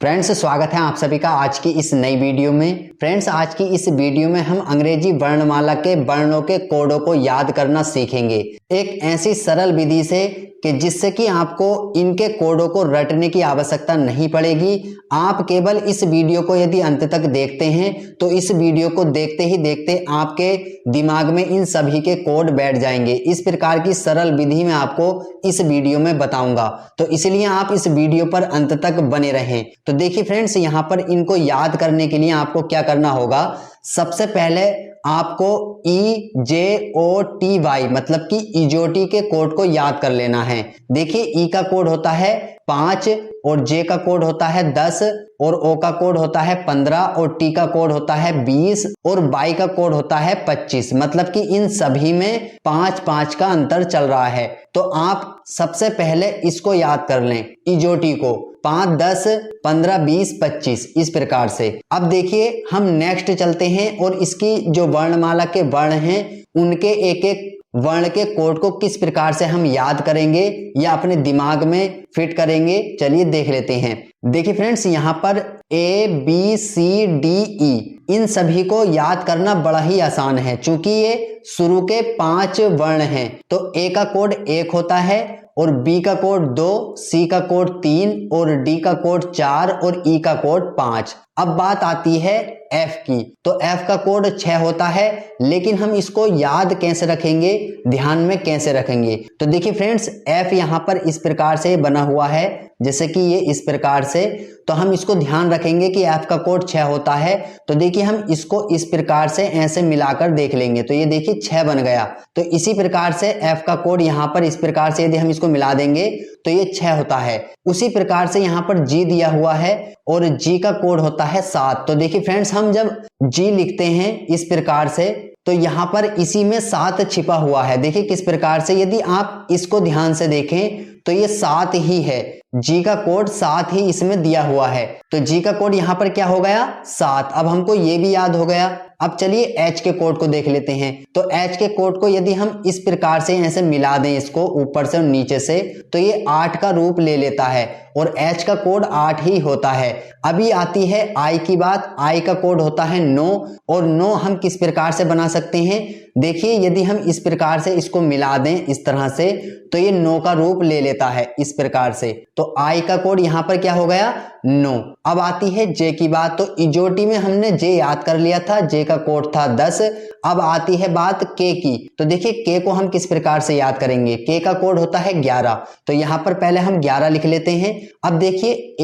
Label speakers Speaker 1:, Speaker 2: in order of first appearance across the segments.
Speaker 1: Friends, स्वागत है आप सभी का आज की इस नई वीडियो में। फ्रेंड्स, आज की इस वीडियो में हम अंग्रेजी वर्णमाला के वर्णों के कोडों को याद करना सीखेंगे एक ऐसी सरल विधि से कि जिससे कि आपको इनके कोडों को रटने की आवश्यकता नहीं पड़ेगी। आप केवल इस वीडियो को यदि अंत तक देखते हैं तो इस वीडियो को देखते ही देखते आपके दिमाग में इन सभी के कोड बैठ जाएंगे। इस प्रकार की सरल विधि मैं आपको इस वीडियो में बताऊंगा, तो इसलिए आप इस वीडियो पर अंत तक बने रहें। तो देखिए फ्रेंड्स, यहाँ पर इनको याद करने के लिए आपको क्या करना होगा। सबसे पहले आपको EJOTY मतलब कि इजोटी के कोड को याद कर लेना है। देखिए, ई का कोड होता है 5 और जे का कोड होता है 10 और ओ का कोड होता है 15 और टी का कोड होता है 20 और बाई का कोड होता है 25। मतलब कि इन सभी में 5-5 का अंतर चल रहा है। तो आप सबसे पहले इसको याद कर लें, इजोटी को 5, 10, 15, 20, 25 इस प्रकार से। अब देखिए, हम नेक्स्ट चलते हैं और इसकी जो वर्णमाला के वर्ण हैं उनके एक एक वर्ण के कोड को किस प्रकार से हम याद करेंगे या अपने दिमाग में फिट करेंगे, चलिए देख लेते हैं। देखिए फ्रेंड्स, यहाँ पर ABCDE इन सभी को याद करना बड़ा ही आसान है। चूंकि ये शुरू के 5 वर्ण हैं तो ए का कोड 1 होता है और बी का कोड 2, सी का कोड 3 और डी का कोड 4 और ई का कोड 5। अब बात आती है एफ की, तो एफ का कोड 6 होता है, लेकिन हम इसको याद कैसे रखेंगे, ध्यान में कैसे रखेंगे। तो देखिए फ्रेंड्स, एफ यहाँ पर इस प्रकार से बना हुआ है, जैसे कि ये इस प्रकार से। तो हम इसको ध्यान रखेंगे कि एफ का कोड 6 होता है। तो देखिए, हम इसको इस प्रकार से ऐसे मिलाकर देख लेंगे तो ये देखिए 6 बन गया। तो इसी प्रकार से एफ का कोड यहाँ पर इस प्रकार से यदि हम इसको मिला देंगे तो ये 6 होता है। उसी प्रकार से यहाँ पर जी दिया हुआ है और जी का कोड होता है 7। तो देखिए फ्रेंड्स, हम जब जी लिखते हैं इस प्रकार से तो यहाँ पर इसी में 7 छिपा हुआ है। देखिए किस प्रकार से, यदि आप इसको ध्यान से देखें तो ये 7 ही है। जी का कोड 7 ही इसमें दिया हुआ है, तो जी का कोड यहाँ पर क्या हो गया 7। अब हमको ये भी याद हो गया। अब चलिए एच के कोड को देख लेते हैं। तो एच के कोड को यदि हम इस प्रकार से ऐसे मिला दें, इसको ऊपर से और नीचे से, तो ये 8 का रूप ले लेता है और एच का कोड 8 ही होता है। अभी आती है आई की बात। आई का कोड होता है 9 और 9 हम किस प्रकार से बना सकते हैं। देखिए, यदि हम इस प्रकार से इसको मिला दें इस तरह से तो ये 9 का रूप ले लेता है इस प्रकार से। तो आई का कोड यहाँ पर क्या हो गया 9। अब आती है जे की बात। तो इजोटी में हमने जे याद कर लिया था, जे का कोड था 10। अब आती है बात के की। तो देखिए, के को हम किस प्रकार से याद करेंगे। के का कोड होता है 11। तो यहाँ पर पहले हम 11 लिख लेते हैं। अब देखिए,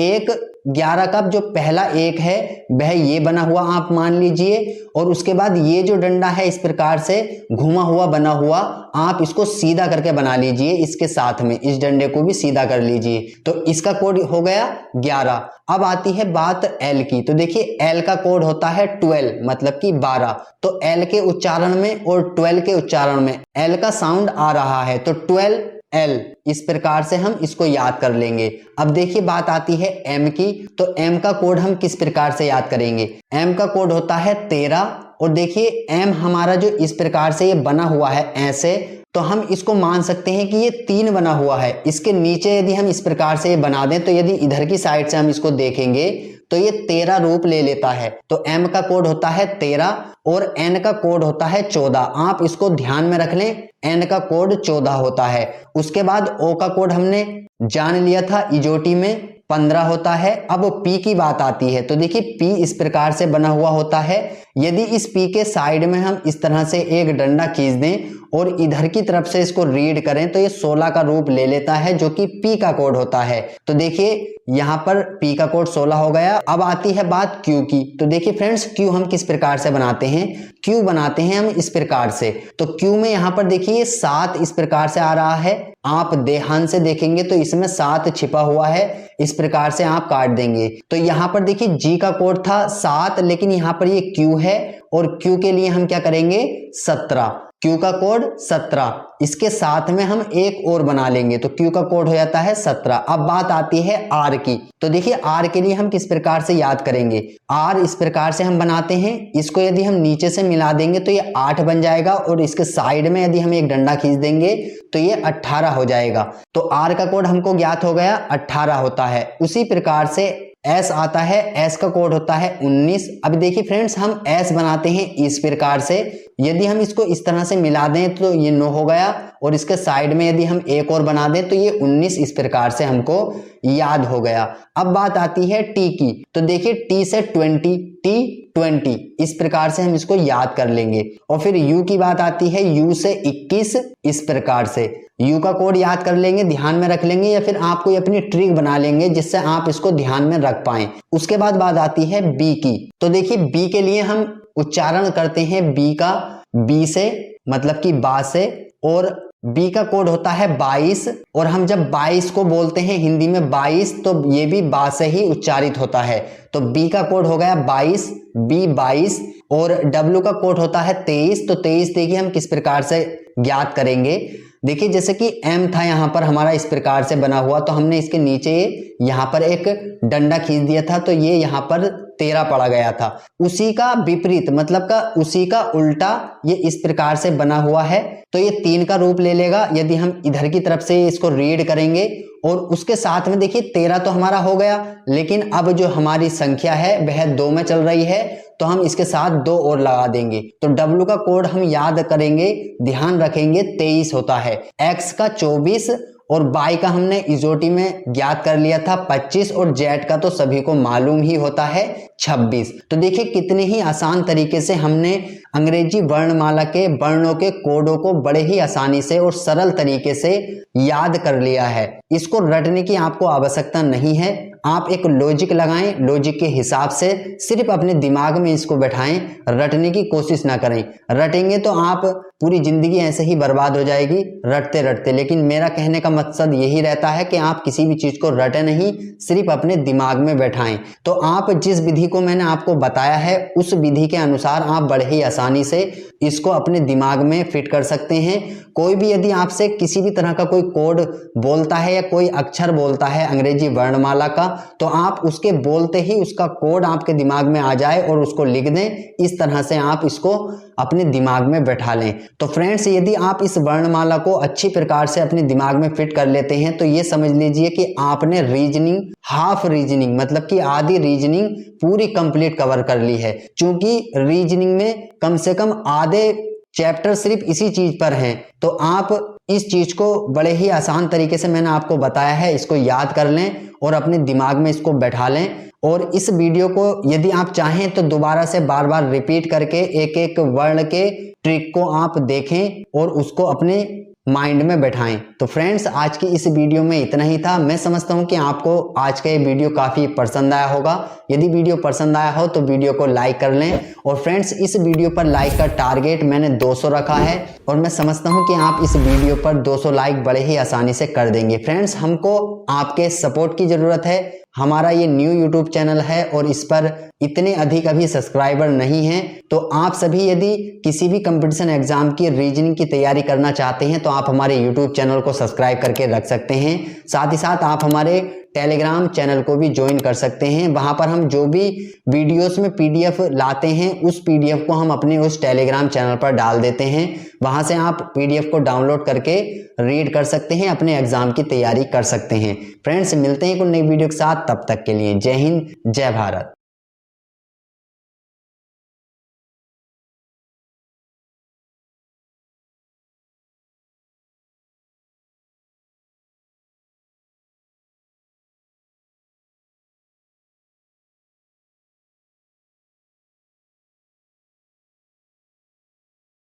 Speaker 1: 11 का जो पहला 1 है वह ये बना हुआ आप मान लीजिए, और उसके बाद ये जो डंडा है इस प्रकार से घुमा हुआ बना हुआ, आप इसको सीधा करके बना लीजिए। इसके साथ में इस डंडे को भी सीधा कर लीजिए, तो इसका कोड हो गया 11। अब आती है बात एल की। तो देखिए, एल का कोड होता है 12 मतलब कि 12। तो एल के उच्चारण में और 12 के उच्चारण में एल का साउंड आ रहा है, तो 12 एल इस प्रकार से हम इसको याद कर लेंगे। अब देखिए, बात आती है एम की। तो एम का कोड हम किस प्रकार से याद करेंगे। एम का कोड होता है 13 और देखिए एम हमारा जो इस प्रकार से ये बना हुआ है ऐसे, तो हम इसको मान सकते हैं कि ये 3 बना हुआ है। इसके नीचे यदि हम इस प्रकार से ये बना दें तो यदि इधर की साइड से हम इसको देखेंगे तो ये 13 रूप ले लेता है। तो एम का कोड होता है 13 और एन का कोड होता है 14। आप इसको ध्यान में रख लें, एन का कोड 14 होता है। उसके बाद ओ का कोड हमने जान लिया था, इजोटी में 15 होता है। अब पी की बात आती है। तो देखिए, पी इस प्रकार से बना हुआ होता है। यदि इस पी के साइड में हम इस तरह से एक डंडा खींच दें और इधर की तरफ से इसको रीड करें तो ये 16 का रूप ले लेता है, जो कि पी का कोड होता है। तो देखिए, यहाँ पर पी का कोड 16 हो गया। अब आती है बात क्यू की। तो देखिए फ्रेंड्स, क्यू हम किस प्रकार से बनाते हैं। क्यू बनाते हैं हम इस प्रकार से। तो क्यू में यहाँ पर देखिए 7 इस प्रकार से आ रहा है। आप ध्यान से देखेंगे तो इसमें 7 छिपा हुआ है, इस प्रकार से आप काट देंगे। तो यहाँ पर देखिए, जी का कोड था 7, लेकिन यहाँ पर ये क्यू है और क्यू के लिए हम क्या करेंगे 17। क्यू का कोड 17, इसके साथ में हम एक और बना लेंगे तो क्यू का कोड हो जाता है 17। अब बात आती है आर की। तो देखिए, आर के लिए हम किस प्रकार से याद करेंगे। आर इस प्रकार से हम बनाते हैं, इसको यदि हम नीचे से मिला देंगे तो ये 8 बन जाएगा और इसके साइड में यदि हम एक डंडा खींच देंगे तो ये 18 हो जाएगा। तो आर का कोड हमको ज्ञात हो गया 18 होता है। उसी प्रकार से S आता है, S का कोड होता है 19। अब देखिए फ्रेंड्स, हम S बनाते हैं इस प्रकार से, यदि हम इसको इस तरह से मिला दें तो ये 9 हो गया, और इसके साइड में यदि हम एक और बना दें तो ये 19 इस प्रकार से हमको याद हो गया। अब बात आती है T की, तो देखिए T से 20, T20 इस प्रकार से हम इसको याद कर लेंगे। और फिर U की बात आती है, U से 21 इस प्रकार से U का कोड याद कर लेंगे, ध्यान में रख लेंगे, या फिर आप कोई अपनी ट्रिक बना लेंगे जिससे आप इसको ध्यान में रख पाएं। उसके बाद बात आती है B की, तो देखिए B के लिए हम उच्चारण करते हैं B का, B से मतलब कि बा से, और B का कोड होता है 22, और हम जब 22 को बोलते हैं हिंदी में 22 तो ये भी बा से ही उच्चारित होता है। तो B का कोड हो गया 22, B 22, और W का कोड होता है 23। तो 23 देखिए हम किस प्रकार से ज्ञात करेंगे। देखिए जैसे कि M था यहाँ पर हमारा इस प्रकार से बना हुआ, तो हमने इसके नीचे यहाँ पर एक डंडा खींच दिया था, तो ये यहाँ पर 13 पड़ा गया था। उसी का विपरीत मतलब का उसी का उल्टा ये इस प्रकार से बना हुआ है, तो ये 3 का रूप ले लेगा यदि हम इधर की तरफ से इसको रीड करेंगे। और उसके साथ में देखिए 13 तो हमारा हो गया, लेकिन अब जो हमारी संख्या है वह 2 में चल रही है, तो हम इसके साथ 2 और लगा देंगे। तो W का कोड हम याद करेंगे, ध्यान रखेंगे 23 होता है, X का 24, और Y का हमने इजोटी में ज्ञात कर लिया था 25, और Z का तो सभी को मालूम ही होता है 26। तो देखिए कितने ही आसान तरीके से हमने अंग्रेजी वर्णमाला के वर्णों के कोडों को बड़े ही आसानी से और सरल तरीके से याद कर लिया है। इसको रटने की आपको आवश्यकता नहीं है, आप एक लॉजिक लगाएं, लॉजिक के हिसाब से सिर्फ अपने दिमाग में इसको बैठाएं, रटने की कोशिश ना करें। रटेंगे तो आप पूरी जिंदगी ऐसे ही बर्बाद हो जाएगी रटते रटते। लेकिन मेरा कहने का मकसद यही रहता है कि आप किसी भी चीज को रटे नहीं, सिर्फ अपने दिमाग में बैठाएं। तो आप जिस विधि को मैंने आपको बताया है उस विधि के अनुसार आप बड़े ही आसानी से इसको अपने दिमाग में फिट कर सकते हैं। कोई भी यदि आपसे किसी भी तरह का कोई कोड बोलता है या कोई अक्षर बोलता है अंग्रेजी वर्णमाला का, तो आप उसके बोलते ही उसका कोड आपके दिमाग में आ जाए और उसको लिख दें। इस तरह से आप इसको अपने दिमाग में बैठा लें। तो फ्रेंड्स, यदि आप इस वर्णमाला को अच्छी प्रकार से अपने दिमाग में फिट कर लेते हैं तो ये समझ लीजिए कि आपने रीजनिंग, हाफ रीजनिंग मतलब कि आधी रीजनिंग पूरी कंप्लीट कवर कर ली है। क्योंकि रीजनिंग में कम से कम आधे चैप्टर सिर्फ इसी चीज पर हैं, तो आप इस चीज को बड़े ही आसान तरीके से मैंने आपको बताया है, इसको याद कर लें और अपने दिमाग में इसको बैठा लें। और इस वीडियो को यदि आप चाहें तो दोबारा से बार बार रिपीट करके एक एक वर्ण के ट्रिक को आप देखें और उसको अपने माइंड में बैठाएं। तो फ्रेंड्स, आज की इस वीडियो में इतना ही था। मैं समझता हूं कि आपको आज का ये वीडियो काफी पसंद आया होगा। यदि वीडियो पसंद आया हो तो वीडियो को लाइक कर लें। और फ्रेंड्स, इस वीडियो पर लाइक का टारगेट मैंने 200 रखा है, और मैं समझता हूं कि आप इस वीडियो पर 200 लाइक बड़े ही आसानी से कर देंगे। फ्रेंड्स, हमको आपके सपोर्ट की जरूरत है। हमारा ये न्यू यूट्यूब चैनल है और इस पर इतने अधिक अभी सब्सक्राइबर नहीं हैं। तो आप सभी यदि किसी भी कंपटीशन एग्जाम की रीजनिंग की तैयारी करना चाहते हैं तो आप हमारे यूट्यूब चैनल को सब्सक्राइब करके रख सकते हैं। साथ ही साथ आप हमारे टेलीग्राम चैनल को भी ज्वाइन कर सकते हैं। वहां पर हम जो भी वीडियोस में पीडीएफ लाते हैं उस पीडीएफ को हम अपने उस टेलीग्राम चैनल पर डाल देते हैं। वहां से आप पीडीएफ को डाउनलोड करके रीड कर सकते हैं, अपने एग्जाम की तैयारी कर सकते हैं। फ्रेंड्स, मिलते हैं कोई नई वीडियो के साथ, तब तक के लिए जय हिंद, जय भारत।